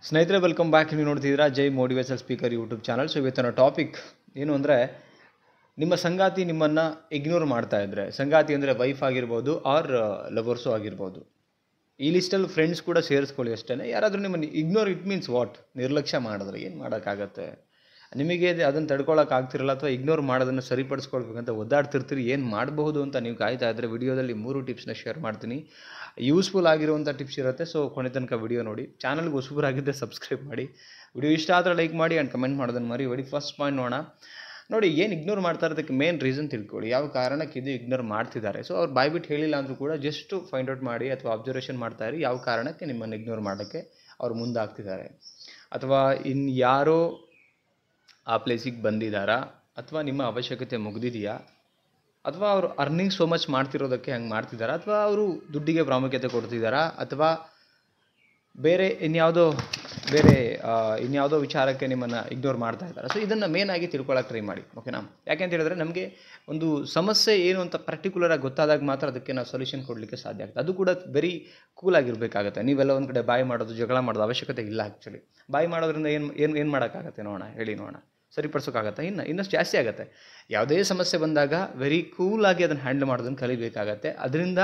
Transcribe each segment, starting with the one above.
ಸ್ನೇಹಿತರೆ welcome back. ನೀವು ನೋಡ್ತಿದ್ದೀರಾ Jai motivational speaker YouTube channel. So ಇವತ್ತಿನ ಟಾಪಿಕ್ ಏನು ಅಂದರೆ, ನಿಮ್ಮ ಸಂಗಾತಿ ನಿಮ್ಮನ್ನು ಇಗ್ನೋರ್ ಮಾಡ್ತಾ ಇದ್ದರೆ, ಸಂಗಾತಿ ಅಂದರೆ ವೈಫ್ ಆಗಿರ್ಬೋದು ಆರ್ ಲವರ್ಸು ಆಗಿರ್ಬೋದು, ಈ ಲಿಸ್ಟಲ್ಲಿ ಫ್ರೆಂಡ್ಸ್ ಕೂಡ ಸೇರಿಸ್ಕೊಳ್ಳಿ ಅಷ್ಟೇ. ಯಾರಾದರೂ ನಿಮ್ಮನ್ನು ಇಗ್ನೋರ್, ಇಟ್ ಮೀನ್ಸ್ ವಾಟ್, ನಿರ್ಲಕ್ಷ್ಯ ಮಾಡಿದ್ರೆ ಏನು ಮಾಡೋಕ್ಕಾಗತ್ತೆ? ನಿಮಗೆ ಅದನ್ನು ತಡ್ಕೊಳ್ಳೋಕ್ಕಾಗ್ತಿರಲ್ಲ ಅಥವಾ ಇಗ್ನೋರ್ ಮಾಡೋದನ್ನು ಸರಿಪಡಿಸ್ಕೊಳ್ಬೇಕಂತ ಒದ್ದಾಡ್ತಿರ್ತೀರಿ. ಏನು ಮಾಡಬಹುದು ಅಂತ ನೀವು ಕಾಯ್ತಾ ಇದ್ದರೆ ವಿಡಿಯೋದಲ್ಲಿ 3 ಟಿಪ್ಸ್ನ ಶೇರ್ ಮಾಡ್ತೀನಿ. ಯೂಸ್ಫುಲ್ ಆಗಿರುವಂಥ ಟಿಪ್ಸ್ ಇರುತ್ತೆ. ಸೊ ಕೊನೆ ತನಕ ವಿಡಿಯೋ ನೋಡಿ. ಚಾನಲ್ಗೆ ಹೊಸಬರಾಗಿದ್ದರೆ ಸಬ್ಸ್ಕ್ರೈಬ್ ಮಾಡಿ. ವಿಡಿಯೋ ಇಷ್ಟ ಆದರೆ ಲೈಕ್ ಮಾಡಿ ಆ್ಯಂಡ್ ಕಮೆಂಟ್ ಮಾಡೋದನ್ನು ಮರಿಬೇಡಿ. ಫಸ್ಟ್ ಪಾಯಿಂಟ್ ನೋಡಿ, ಏನು ಇಗ್ನೋರ್ ಮಾಡ್ತಾ ಇರೋದಕ್ಕೆ ಮೇನ್ ರೀಸನ್ ತಿಳ್ಕೊಳ್ಳಿ. ಯಾವ ಕಾರಣಕ್ಕೆ ಇದು ಇಗ್ನೋರ್ ಮಾಡ್ತಿದ್ದಾರೆ. ಸೊ ಅವ್ರು ಬಾಯ್ಬಿಟ್ಟು ಹೇಳಿಲ್ಲ ಅಂದರೂ ಕೂಡ ಜಸ್ಟ್ ಫೈಂಡ್ ಔಟ್ ಮಾಡಿ ಅಥವಾ ಅಬ್ಸರ್ವೇಷನ್ ಮಾಡ್ತಾ ಇರಿ, ಯಾವ ಕಾರಣಕ್ಕೆ ನಿಮ್ಮನ್ನು ಇಗ್ನೋರ್ ಮಾಡೋಕ್ಕೆ ಅವ್ರು ಮುಂದಾಗ್ತಿದ್ದಾರೆ. ಅಥವಾ ಇನ್ಯಾರೋ ಆ ಪ್ಲೇಸಿಗೆ ಬಂದಿದ್ದಾರಾ, ಅಥವಾ ನಿಮ್ಮ ಅವಶ್ಯಕತೆ ಮುಗಿದಿದೆಯಾ, ಅಥವಾ ಅವರು ಅರ್ನಿಂಗ್ ಸೋ ಮಚ್ ಮಾಡ್ತಿರೋದಕ್ಕೆ ಹಂಗೆ ಮಾಡ್ತಿದ್ದಾರಾ, ಅಥವಾ ಅವರು ದುಡ್ಡಿಗೆ ಪ್ರಾಮುಖ್ಯತೆ ಕೊಡ್ತಿದ್ದಾರಾ, ಅಥವಾ ಇನ್ಯಾವುದೋ ವಿಚಾರಕ್ಕೆ ನಿಮ್ಮನ್ನು ಇಗ್ನೋರ್ ಮಾಡ್ತಾ ಇದ್ದಾರೆ. ಸೊ ಇದನ್ನು ಮೇನಾಗಿ ತಿಳ್ಕೊಳ್ಳೋಕೆ ಟ್ರೈ ಮಾಡಿ, ಓಕೆನಾ? ಯಾಕೆಂತ ಹೇಳಿದ್ರೆ ನಮಗೆ ಒಂದು ಸಮಸ್ಯೆ ಏನು ಅಂತ ಪರ್ಟಿಕ್ಯುಲರಾಗಿ ಗೊತ್ತಾದಾಗ ಮಾತ್ರ ಅದಕ್ಕೆ ನಾವು ಸೊಲ್ಯೂಷನ್ ಕೊಡಲಿಕ್ಕೆ ಸಾಧ್ಯ ಆಗುತ್ತೆ. ಅದು ಕೂಡ ವೆರಿ ಕೂಲಾಗಿರಬೇಕಾಗತ್ತೆ. ನೀವೆಲ್ಲ ಒಂದು ಕಡೆ ಬಾಯಿ ಮಾಡೋದು, ಜಗಳ ಮಾಡೋದು ಅವಶ್ಯಕತೆ ಇಲ್ಲ. ಆ್ಯಕ್ಚುಲಿ ಬಾಯಿ ಮಾಡೋದ್ರಿಂದ ಏನು ಮಾಡೋಕ್ಕಾಗತ್ತೆ ನೋಡೋಣ, ಹೇಳಿ ನೋಡೋಣ. ಸರಿಪಡಿಸೋಕ್ಕಾಗತ್ತೆ? ಇನ್ನಷ್ಟು ಜಾಸ್ತಿ ಆಗುತ್ತೆ. ಯಾವುದೇ ಸಮಸ್ಯೆ ಬಂದಾಗ ವೆರಿ ಕೂಲಾಗಿ ಅದನ್ನು ಹ್ಯಾಂಡಲ್ ಮಾಡೋದನ್ನು ಕಲಿಬೇಕಾಗತ್ತೆ. ಅದರಿಂದ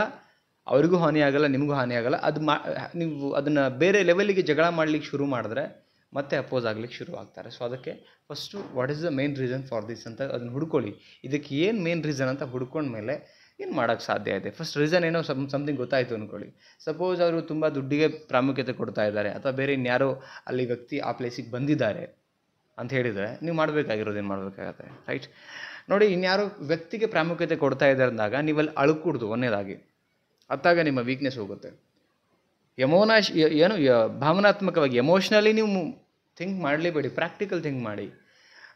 ಅವ್ರಿಗೂ ಹಾನಿ ಆಗೋಲ್ಲ, ನಿಮಗೂ ಹಾನಿ ಆಗೋಲ್ಲ. ನೀವು ಅದನ್ನು ಬೇರೆ ಲೆವೆಲಿಗೆ ಜಗಳ ಮಾಡಲಿಕ್ಕೆ ಶುರು ಮಾಡಿದ್ರೆ ಮತ್ತೆ ಅಪೋಸ್ ಆಗ್ಲಿಕ್ಕೆ ಶುರು ಆಗ್ತಾರೆ. ಸೊ ಅದಕ್ಕೆ first what is the main reason for this ಅಂತ ಅದನ್ನು ಹುಡ್ಕೊಳ್ಳಿ. ಇದಕ್ಕೆ ಏನು ಮೇನ್ ರೀಸನ್ ಅಂತ ಹುಡ್ಕೊಂಡ್ಮೇಲೆ ಏನು ಮಾಡೋಕ್ಕೆ ಸಾಧ್ಯ ಇದೆ. ಫಸ್ಟ್ ರೀಸನ್ ಏನೋ ಸಮಥಿಂಗ್ ಗೊತ್ತಾಯಿತು ಅಂದ್ಕೊಳ್ಳಿ. ಸಪೋಸ್ ಅವರು ತುಂಬ ದುಡ್ಡಿಗೆ ಪ್ರಾಮುಖ್ಯತೆ ಕೊಡ್ತಾ ಇದ್ದಾರೆ, ಅಥವಾ ಬೇರೆ ಇನ್ಯಾರೋ ಅಲ್ಲಿ ವ್ಯಕ್ತಿ ಆ ಪ್ಲೇಸಿಗೆ ಬಂದಿದ್ದಾರೆ ಅಂತ ಹೇಳಿದರೆ ನೀವು ಮಾಡಬೇಕಾಗಿರೋದು ಏನು ಮಾಡಬೇಕಾಗತ್ತೆ, ರೈಟ್? ನೋಡಿ, ಇನ್ಯಾರೋ ವ್ಯಕ್ತಿಗೆ ಪ್ರಾಮುಖ್ಯತೆ ಕೊಡ್ತಾ ಇದ್ದಾರೆ ಅಂದಾಗ ನೀವಲ್ಲಿ ಅಳ್ಕೂಡ್ದು. ಒಂದನೇದಾಗಿ ಅತ್ತಾಗ ನಿಮ್ಮ ವೀಕ್ನೆಸ್ ಹೋಗುತ್ತೆ. ಭಾವನಾತ್ಮಕವಾಗಿ ಎಮೋಷ್ನಲಿ ನೀವು ಥಿಂಕ್ ಮಾಡಲೇಬೇಡಿ, ಪ್ರಾಕ್ಟಿಕಲ್ ಥಿಂಕ್ ಮಾಡಿ.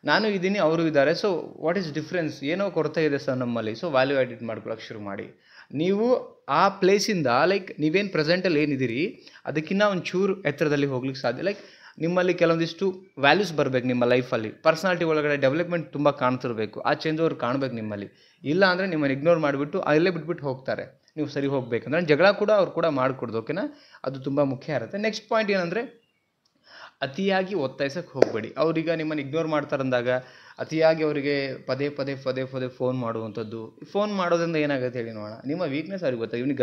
ನಾನು ಇದ್ದೀನಿ, ಅವರು ಇದ್ದಾರೆ, ಸೊ ವಾಟ್ ಈಸ್ ಡಿಫ್ರೆನ್ಸ್? ಏನೋ ಕೊರತೆ ಇದೆ ಸರ್ ನಮ್ಮಲ್ಲಿ, ಸೊ ವ್ಯಾಲ್ಯೂ ಆ್ಯಡಿಟ್ ಮಾಡ್ಕೊಳ್ಳೋಕೆ ಶುರು ಮಾಡಿ. ನೀವು ಆ ಪ್ಲೇಸಿಂದ ನೀವೇನು ಪ್ರೆಸೆಂಟಲ್ಲಿ ಏನಿದ್ದೀರಿ ಅದಕ್ಕಿಂತ ಒಂದು ಚೂರು ಎತ್ತರದಲ್ಲಿ ಹೋಗ್ಲಿಕ್ಕೆ ಸಾಧ್ಯ. ನಿಮ್ಮಲ್ಲಿ ಕೆಲವೊಂದಿಷ್ಟು ವ್ಯಾಲ್ಯೂಸ್ ಬರಬೇಕು. ನಿಮ್ಮ ಲೈಫಲ್ಲಿ ಪರ್ಸನಾಲಿಟಿ ಒಳಗಡೆ ಡೆವಲಪ್ಮೆಂಟ್ ತುಂಬ ಕಾಣ್ತಿರಬೇಕು. ಆ ಚೇಂಜ್ ಅವ್ರು ಕಾಣಬೇಕು ನಿಮ್ಮಲ್ಲಿ. ಇಲ್ಲ ಅಂದರೆ ನಿಮ್ಮನ್ನು ಇಗ್ನೋರ್ ಮಾಡಿಬಿಟ್ಟು ಅಲ್ಲೇ ಬಿಟ್ಬಿಟ್ಟು ಹೋಗ್ತಾರೆ. ನೀವು ಸರಿ ಹೋಗಬೇಕಂದ್ರೆ ಜಗಳ ಕೂಡ ಅವ್ರು ಕೂಡ ಮಾಡಿಕೊಡ್ದು, ಓಕೆನಾ? ಅದು ತುಂಬ ಮುಖ್ಯ ಇರುತ್ತೆ. ನೆಕ್ಸ್ಟ್ ಪಾಯಿಂಟ್ ಏನಂದರೆ, ಅತಿಯಾಗಿ ಒತ್ತಾಯಿಸೋಕ್ಕೆ ಹೋಗಬೇಡಿ. ಅವ್ರೀಗ ನಿಮ್ಮನ್ನು ಇಗ್ನೋರ್ ಮಾಡ್ತಾರಂದಾಗ ಅತಿಯಾಗಿ ಅವರಿಗೆ ಪದೇ ಪದೇ ಫೋನ್ ಮಾಡುವಂಥದ್ದು. ಫೋನ್ ಮಾಡೋದ್ರಿಂದ ಏನಾಗುತ್ತೆ ಹೇಳಿ ನೋಡೋಣ. ನಿಮ್ಮ ವೀಕ್ನೆಸ್ ಅವ್ರಿಗೆ ಗೊತ್ತಾ, ಇವ್ರಿಗೆ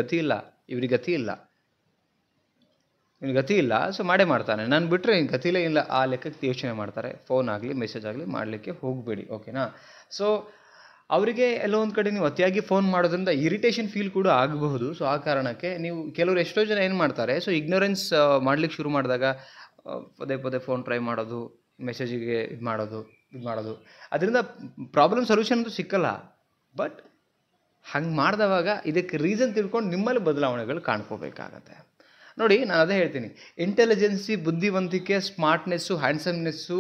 ಗತಿ ಇಲ್ಲ, ಸೊ ಮಾಡೇ ಮಾಡ್ತಾನೆ. ನಾನು ಬಿಟ್ಟರೆ ಇನ್ನು ಗತಿಲೇ ಇಲ್ಲ ಆ ಲೆಕ್ಕಕ್ಕೆ ಯೋಚನೆ ಮಾಡ್ತಾರೆ. ಫೋನ್ ಆಗಲಿ ಮೆಸೇಜ್ ಆಗಲಿ ಮಾಡಲಿಕ್ಕೆ ಹೋಗಬೇಡಿ, ಓಕೆನಾ? ಸೊ ಅವರಿಗೆ ಎಲ್ಲೋ ಒಂದು ಕಡೆ ನೀವು ಅತಿಯಾಗಿ ಫೋನ್ ಮಾಡೋದ್ರಿಂದ ಇರಿಟೇಷನ್ ಫೀಲ್ ಕೂಡ ಆಗಬಹುದು. ಸೊ ಆ ಕಾರಣಕ್ಕೆ ನೀವು ಕೆಲವರು ಎಷ್ಟೋ ಜನ ಏನು ಮಾಡ್ತಾರೆ, ಸೊ ಇಗ್ನೋರೆನ್ಸ್ ಮಾಡಲಿಕ್ಕೆ ಶುರು ಮಾಡಿದಾಗ ಪದೇ ಫೋನ್ ಟ್ರೈ ಮಾಡೋದು, ಮೆಸೇಜಿಗೆ ಇದು ಮಾಡೋದು ಅದರಿಂದ ಪ್ರಾಬ್ಲಮ್ ಸೊಲ್ಯೂಷನ್ ಅಂತೂ ಸಿಕ್ಕಲ್ಲ. ಬಟ್ ಹಂಗೆ ಮಾಡಿದವಾಗ ಇದಕ್ಕೆ ರೀಸನ್ ತಿಳ್ಕೊಂಡು ನಿಮ್ಮಲ್ಲಿ ಬದಲಾವಣೆಗಳು ಕಾಣ್ಕೋಬೇಕಾಗತ್ತೆ. ನೋಡಿ, ನಾನು ಅದೇ ಹೇಳ್ತೀನಿ, ಇಂಟೆಲಿಜೆನ್ಸಿ, ಬುದ್ಧಿವಂತಿಕೆ, ಸ್ಮಾರ್ಟ್ನೆಸ್ಸು, ಹ್ಯಾಂಡ್ಸಮ್ನೆಸ್ಸು,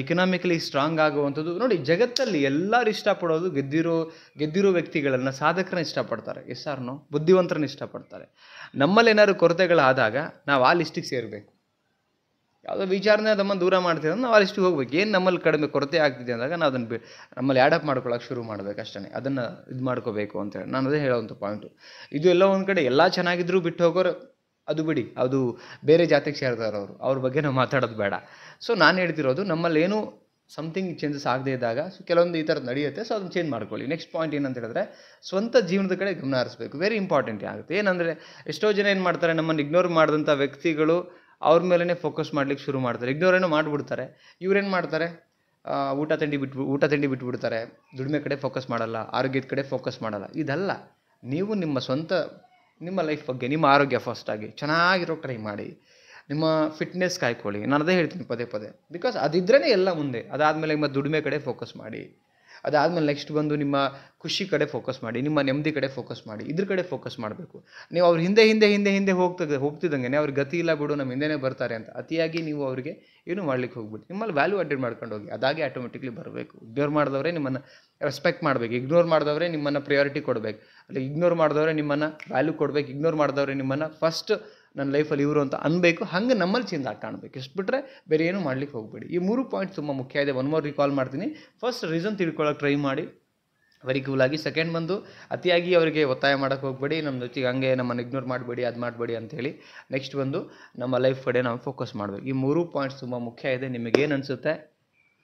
ಎಕನಾಮಿಕಲಿ ಸ್ಟ್ರಾಂಗ್ ಆಗುವಂಥದ್ದು. ನೋಡಿ, ಜಗತ್ತಲ್ಲಿ ಎಲ್ಲರೂ ಇಷ್ಟಪಡೋದು ಗೆದ್ದಿರೋ ವ್ಯಕ್ತಿಗಳನ್ನು, ಸಾಧಕರನ್ನ ಇಷ್ಟಪಡ್ತಾರೆ. ಎಸ್ಸಾರ್ನೋ ಬುದ್ಧಿವಂತರನ್ನ ಇಷ್ಟಪಡ್ತಾರೆ. ನಮ್ಮಲ್ಲಿ ಏನಾದ್ರು ಕೊರತೆಗಳಾದಾಗ ನಾವು ಆ ಲಿಸ್ಟಿಗೆ ಸೇರಬೇಕು. ಯಾವುದೋ ವಿಚಾರನೆ ನಮ್ಮನ್ನು ದೂರ ಮಾಡ್ತೀವಿ ಅಂದ್ರೆ ನಾವು ಆ ಲಿಸ್ಟಿಗೆ ಹೋಗ್ಬೇಕು. ಏನು ನಮ್ಮಲ್ಲಿ ಕಡಿಮೆ ಕೊರತೆ ಆಗ್ತಿದೆ ಅಂದಾಗ ನಾವು ಅದನ್ನು ನಮ್ಮಲ್ಲಿ ಆ್ಯಡಪ್ ಮಾಡ್ಕೊಳ್ಳೋಕೆ ಶುರು ಮಾಡಬೇಕು ಅಷ್ಟೇ. ಅದನ್ನು ಇದು ಮಾಡ್ಕೋಬೇಕು ಅಂತೇಳಿ ನಾನು ಅದೇ ಹೇಳೋವಂಥ ಪಾಯಿಂಟು. ಇದು ಎಲ್ಲ ಒಂದು ಕಡೆ ಎಲ್ಲ ಚೆನ್ನಾಗಿದ್ರೂ ಬಿಟ್ಟು ಹೋಗೋರು ಅದು ಬಿಡಿ, ಅದು ಬೇರೆ ಜಾತಿಗೆ ಸೇರ್ತಾರೆ ಅವ್ರ ಬಗ್ಗೆ ನಾವು ಮಾತಾಡೋದು ಬೇಡ. ಸೊ ನಾನು ಹೇಳ್ತಿರೋದು, ನಮ್ಮಲ್ಲಿ ಏನೂ ಸಮಥಿಂಗ್ ಚೇಂಜಸ್ ಆಗದೇ ಇದ್ದಾಗ ಸೊ ಕೆಲವೊಂದು ಈ ಥರದ್ದು ನಡೆಯುತ್ತೆ. ಸೊ ಅದನ್ನು ಚೇಂಜ್ ಮಾಡ್ಕೊಳ್ಳಿ. ನೆಕ್ಸ್ಟ್ ಪಾಯಿಂಟ್ ಏನಂತ ಹೇಳಿದ್ರೆ, ಸ್ವಂತ ಜೀವನದ ಕಡೆ ಗಮನ ಹರಿಸಬೇಕು. ವೆರಿ ಇಂಪಾರ್ಟೆಂಟ್ ಆಗುತ್ತೆ. ಏನಂದರೆ, ಎಷ್ಟೋ ಜನ ಏನು ಮಾಡ್ತಾರೆ, ನಮ್ಮನ್ನು ಇಗ್ನೋರ್ ಮಾಡಿದಂಥ ವ್ಯಕ್ತಿಗಳು ಅವ್ರ ಮೇಲೇ ಫೋಕಸ್ ಮಾಡ್ಲಿಕ್ಕೆ ಶುರು ಮಾಡ್ತಾರೆ. ಇಗ್ನೋರೇನೋ ಮಾಡಿಬಿಡ್ತಾರೆ. ಇವ್ರೇನು ಮಾಡ್ತಾರೆ, ಊಟ ತಿಂಡಿ ಬಿಟ್ಬಿಡ್ತಾರೆ. ದುಡಿಮೆ ಕಡೆ ಫೋಕಸ್ ಮಾಡಲ್ಲ, ಆರೋಗ್ಯದ ಕಡೆ ಫೋಕಸ್ ಮಾಡಲ್ಲ. ಇದಲ್ಲ. ನೀವು ನಿಮ್ಮ ಲೈಫ್ ಬಗ್ಗೆ, ನಿಮ್ಮ ಆರೋಗ್ಯ ಫಸ್ಟಾಗಿ ಚೆನ್ನಾಗಿರೋಕೆ ಟ್ರೈ ಮಾಡಿ. ನಿಮ್ಮ ಫಿಟ್ನೆಸ್ ಕಾಯ್ಕೊಳ್ಳಿ. ನಾನು ಅದೇ ಹೇಳ್ತೀನಿ ಪದೇ ಬಿಕಾಸ್ ಅದಿದ್ರೇ ಎಲ್ಲ ಮುಂದೆ. ಅದಾದಮೇಲೆ ನಿಮ್ಮ ದುಡಿಮೆ ಕಡೆ ಫೋಕಸ್ ಮಾಡಿ. ಅದಾದಮೇಲೆ ನೆಕ್ಸ್ಟ್ ಬಂದು ನಿಮ್ಮ ಖುಷಿ ಕಡೆ ಫೋಕಸ್ ಮಾಡಿ, ನಿಮ್ಮ ನೆಮ್ಮದಿ ಕಡೆ ಫೋಕಸ್ ಮಾಡಿ. ಇದ್ರ ಕಡೆ ಫೋಕಸ್ ಮಾಡಬೇಕು. ನೀವು ಅವ್ರ ಹಿಂದೆ ಹೋಗ್ತಿದ್ದಂಗೆ ಅವ್ರಿಗೆ ಗತಿ ಇಲ್ಲ ಬಿಡು, ನಮ್ಮ ಹಿಂದೆನೇ ಬರ್ತಾರೆ ಅಂತ ಅತಿಯಾಗಿ ನೀವು ಅವರಿಗೆ ಏನು ಮಾಡ್ಲಿಕ್ಕೆ ಹೋಗ್ಬಿಟ್ಟು ನಿಮ್ಮಲ್ಲಿ ವ್ಯಾಲ್ಯೂ ಅಡ್ಡೆಡ್ ಮಾಡ್ಕೊಂಡು ಹೋಗಿ. ಅದಾಗೆ ಆಟೋಮೆಟಿಕ್ಲಿ ಬರಬೇಕು. ಇಗ್ನೋರ್ ಮಾಡಿದವರೇ ನಿಮ್ಮನ್ನು ರೆಸ್ಪೆಕ್ಟ್ ಮಾಡಬೇಕು. ಇಗ್ನೋರ್ ಮಾಡಿದವರೇ ನಿಮ್ಮನ್ನು ಪ್ರಿಯಾರಿಟಿ ಕೊಡಬೇಕು. ಅಲ್ಲಿ ಇಗ್ನೋರ್ ಮಾಡಿದವರೇ ನಿಮ್ಮನ್ನು ವ್ಯಾಲ್ಯೂ ಕೊಡಬೇಕು. ಇಗ್ನೋರ್ ಮಾಡಿದವರೇ ನಿಮ್ಮನ್ನು ಫಸ್ಟ್ ನನ್ನ ಲೈಫಲ್ಲಿ ಇವರು ಅಂತ ಅನ್ಬೇಕು. ಹಂಗೆ ನಮ್ಮಲ್ಲಿ ಚೇಂಜ್ ಆಗಿ ಕಾಣಬೇಕು. ಎಷ್ಟು ಬಿಟ್ಟರೆ ಬೇರೆ ಏನೂ ಮಾಡ್ಲಿಕ್ಕೆ ಹೋಗಬೇಡಿ. ಈ 3 ಪಾಯಿಂಟ್ ತುಂಬ ಮುಖ್ಯ ಇದೆ. ಒನ್ ಮೋರ್ ರಿಕಾಲ್ ಮಾಡ್ತೀನಿ. ಫಸ್ಟ್ ರೀಸನ್ ತಿಳ್ಕೊಳ್ಳೋಕೆ ಟ್ರೈ ಮಾಡಿ. ವೆರಿ ಕೂಲ್ ಆಗಿ. ಸೆಕೆಂಡ್ ಬಂದು ಅತಿಯಾಗಿ ಅವರಿಗೆ ಒತ್ತಾಯ ಮಾಡೋಕ್ಕೆ ಹೋಗಬೇಡಿ, ನಮ್ಮ ಜೊತೆಗೆ ಹಂಗೆ ನಮ್ಮನ್ನು ಇಗ್ನೋರ್ ಮಾಡಬೇಡಿ, ಅದು ಮಾಡಬೇಡಿ ಅಂಥೇಳಿ. ನೆಕ್ಸ್ಟ್ ಬಂದು ನಮ್ಮ ಲೈಫ್ ಕಡೆ ನಾವು ಫೋಕಸ್ ಮಾಡಬೇಕು. ಈ 3 ಪಾಯಿಂಟ್ಸ್ ತುಂಬ ಮುಖ್ಯ ಇದೆ. ನಿಮಗೇನು ಅನಿಸುತ್ತೆ?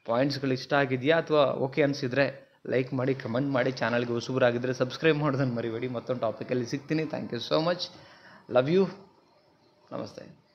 ಪಾಯಿಂಟ್ಸ್ಗಳು ಇಷ್ಟ ಆಗಿದೆಯಾ ಅಥವಾ ಓಕೆ ಅನಿಸಿದರೆ ಲೈಕ್ ಮಾಡಿ, ಕಮೆಂಟ್ ಮಾಡಿ, ಚಾನಲ್ಗೆ ಹೊಸಬರಾಗಿದ್ದರೆ ಸಬ್ಸ್ಕ್ರೈಬ್ ಮಾಡೋದನ್ನು ಮರಿಬೇಡಿ. ಮತ್ತೊಂದು ಟಾಪಿಕಲ್ಲಿ ಸಿಗ್ತೀನಿ. Thank you so much. Love you. ನಮಸ್ತೆ.